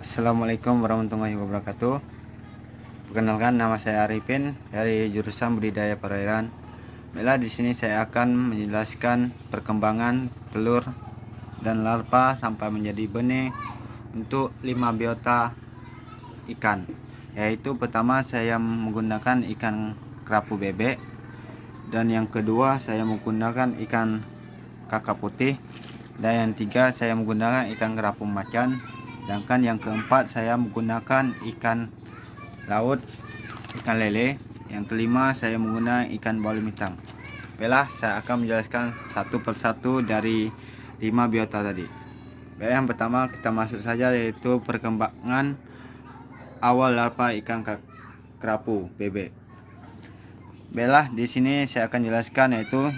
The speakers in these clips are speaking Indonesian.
Assalamualaikum warahmatullahi wabarakatuh. Perkenalkan, nama saya Arifin dari jurusan budidaya perairan. Baiklah, di sini saya akan menjelaskan perkembangan telur dan larva sampai menjadi benih untuk 5 biota ikan. Yaitu pertama saya menggunakan ikan kerapu bebek, dan yang kedua saya menggunakan ikan kakap putih, dan yang tiga saya menggunakan ikan kerapu macan. Sedangkan yang keempat saya menggunakan ikan laut, ikan lele. Yang kelima saya menggunakan ikan bauli hitam. Baiklah, saya akan menjelaskan satu persatu dari 5 biota tadi. Baik, yang pertama kita masuk saja, yaitu perkembangan awal larva ikan kerapu bebek. Baiklah, di sini saya akan jelaskan yaitu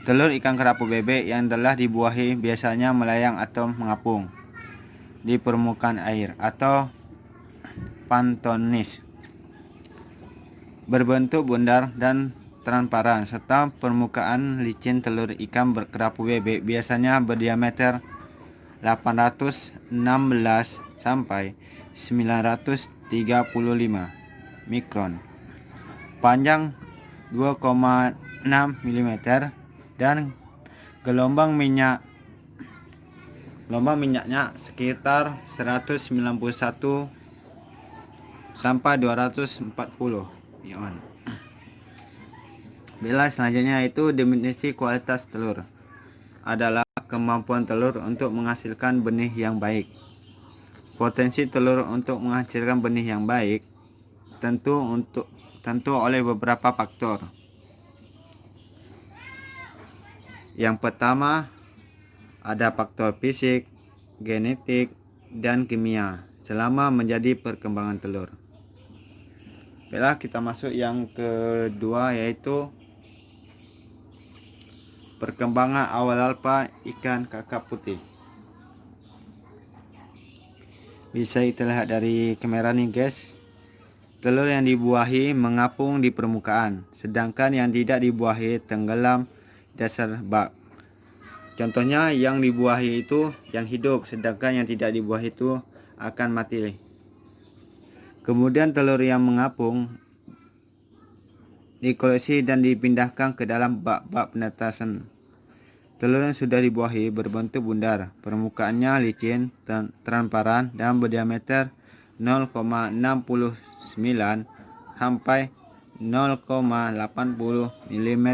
telur ikan kerapu bebek yang telah dibuahi biasanya melayang atau mengapung di permukaan air atau pantonis, berbentuk bundar dan transparan, serta permukaan licin. Telur ikan kerapu bebek biasanya berdiameter 816 sampai 935 mikron, panjang 2,6 mm, dan gelombang minyaknya sekitar 191 sampai 240 ion. Bila selanjutnya itu definisi kualitas telur adalah kemampuan telur untuk menghasilkan benih yang baik. Potensi telur untuk menghasilkan benih yang baik tentu oleh beberapa faktor. Yang pertama, ada faktor fisik, genetik, dan kimia selama menjadi perkembangan telur. Baiklah, kita masuk yang kedua, yaitu perkembangan awal larva ikan kakap putih. Bisa kita lihat dari kamera nih guys. Telur yang dibuahi mengapung di permukaan, sedangkan yang tidak dibuahi tenggelam dasar bak. Contohnya, yang dibuahi itu yang hidup, sedangkan yang tidak dibuahi itu akan mati. Kemudian telur yang mengapung dikoleksi dan dipindahkan ke dalam bak-bak penetasan. Telur yang sudah dibuahi berbentuk bundar, permukaannya licin, transparan, dan berdiameter 0,69 sampai 0,80 mm.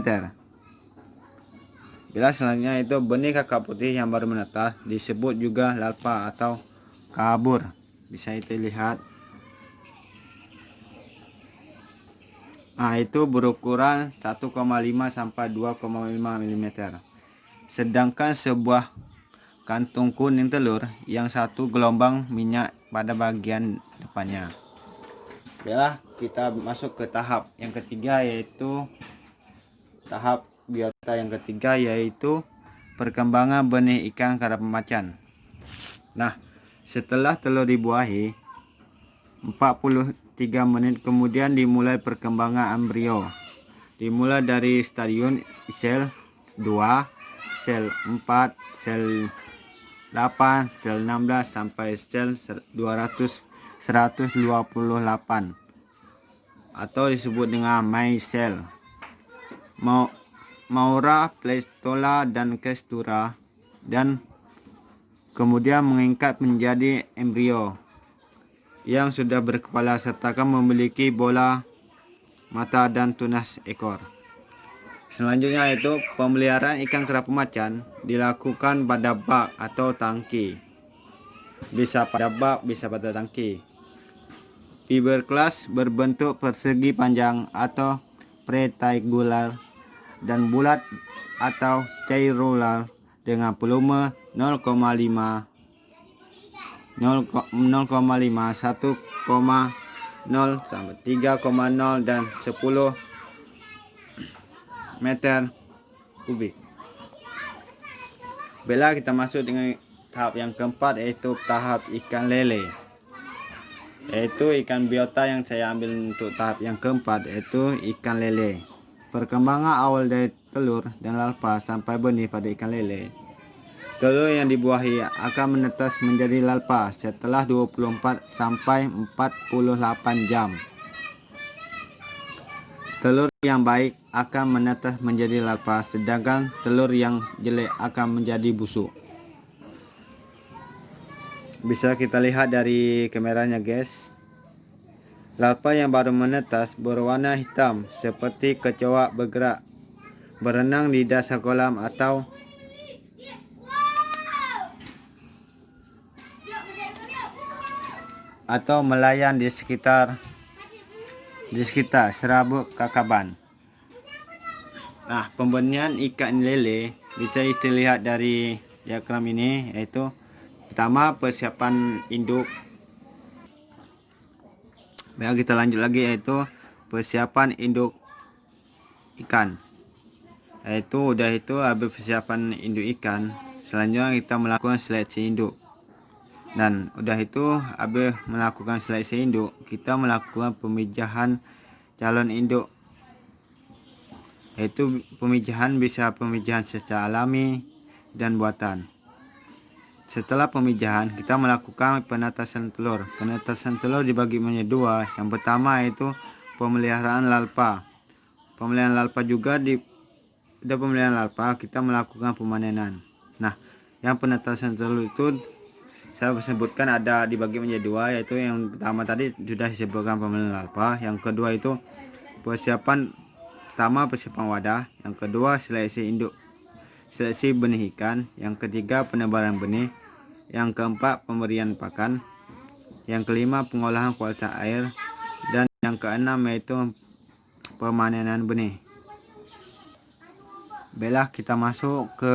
Bila selanjutnya itu benih kakap putih yang baru menetas, disebut juga larva atau kabur. Bisa kita lihat. Nah, itu berukuran 1,5 sampai 2,5 mm. Sedangkan sebuah kantung kuning telur yang satu gelombang minyak pada bagian depannya. Baiklah, kita masuk ke tahap yang ketiga, yaitu tahap biota yang ketiga, yaitu perkembangan benih ikan kerapu macan. Nah, setelah telur dibuahi 43 menit kemudian dimulai perkembangan embrio. Dimulai dari stadium sel 2, sel 4, sel 8, sel 16 sampai sel 128 atau disebut dengan micelle, Maura, Pleistola, dan Kestura, dan kemudian meningkat menjadi embrio yang sudah berkepala serta memiliki bola mata dan tunas ekor. Selanjutnya itu pemeliharaan ikan kerapu macan dilakukan pada bak atau tangki. Bisa pada bak, bisa pada tangki. Fiberglass berbentuk persegi panjang atau rectangular dan bulat atau circular dengan volume 0,5 1,0 sampai 3,0 dan 10 meter kubik. Bila kita masuk dengan tahap yang keempat, yaitu tahap ikan lele, yaitu ikan biota yang saya ambil untuk tahap yang keempat, yaitu ikan lele. Perkembangan awal dari telur dan larva sampai benih pada ikan lele Telur yang dibuahi akan menetas menjadi larva setelah 24 sampai 48 jam. Telur yang baik akan menetas menjadi larva, sedangkan telur yang jelek akan menjadi busuk. Bisa kita lihat dari kameranya, guys. Larva yang baru menetas berwarna hitam seperti kecoa bergerak, berenang di dasar kolam atau melayang di sekitar serabut kakaban. Nah, pembenihan ikan lele bisa dilihat dari diagram ini, yaitu pertama persiapan induk. Baik, kita lanjut lagi, yaitu persiapan induk ikan. Yaitu udah itu habis persiapan induk ikan, selanjutnya kita melakukan seleksi induk. Dan udah itu habis melakukan seleksi induk, kita melakukan pemijahan calon induk. Yaitu pemijahan bisa pemijahan secara alami dan buatan. Setelah pemijahan, kita melakukan penetasan telur. Penetasan telur dibagi menjadi dua. Yang pertama yaitu pemeliharaan larva. Pemeliharaan larva juga udah pemeliharaan larva, kita melakukan pemanenan. Nah, yang penetasan telur itu saya sebutkan ada dibagi menjadi dua, yaitu yang pertama tadi sudah disebutkan pemeliharaan larva. Yang kedua itu persiapan wadah, yang kedua seleksi induk, seleksi benih ikan, yang ketiga penebalan benih, yang keempat pemberian pakan, yang kelima pengolahan kualitas air, dan yang keenam yaitu pemanenan benih. Baiklah, kita masuk ke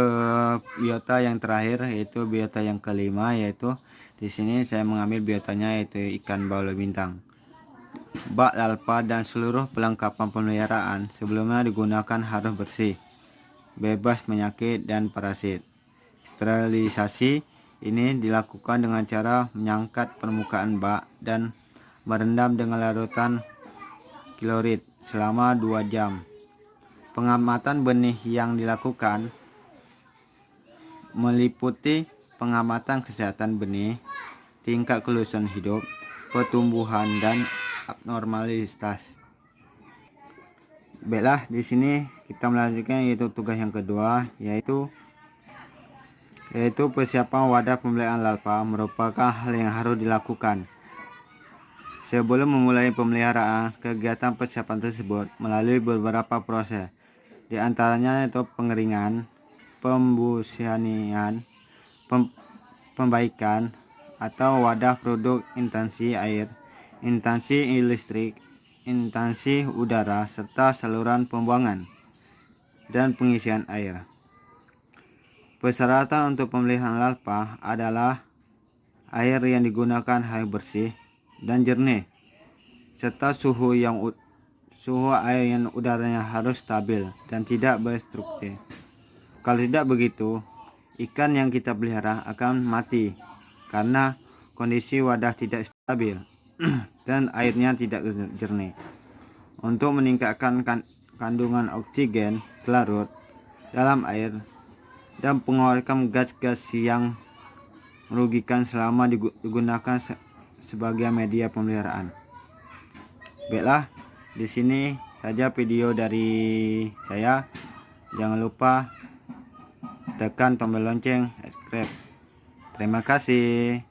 biota yang terakhir, yaitu biota yang kelima, yaitu di sini saya mengambil biotanya yaitu ikan baulah bintang. Bak, larva, dan seluruh perlengkapan pemeliharaan sebelumnya digunakan harus bersih, bebas penyakit dan parasit. Sterilisasi ini dilakukan dengan cara menyangkat permukaan bak dan merendam dengan larutan klorid selama 2 jam. Pengamatan benih yang dilakukan meliputi pengamatan kesehatan benih, tingkat kelulusan hidup, pertumbuhan, dan abnormalitas. Baiklah, di sini kita melanjutkan yaitu tugas yang kedua, yaitu persiapan wadah pemeliharaan larva. Merupakan hal yang harus dilakukan sebelum memulai pemeliharaan. Kegiatan persiapan tersebut melalui beberapa proses, di antaranya yaitu pengeringan, pembusianian, pembaikan atau wadah produk instansi air, instansi listrik, instansi udara, serta saluran pembuangan dan pengisian air. Persyaratan untuk pemeliharaan larva adalah air yang digunakan harus bersih dan jernih, serta suhu air yang udaranya harus stabil dan tidak berstruktur. Kalau tidak begitu, ikan yang kita pelihara akan mati karena kondisi wadah tidak stabil dan airnya tidak jernih. Untuk meningkatkan kandungan oksigen larut dalam air dan mengeluarkan gas-gas yang merugikan selama digunakan sebagai media pemeliharaan. Baiklah, di sini saja video dari saya. Jangan lupa tekan tombol lonceng, subscribe. Terima kasih.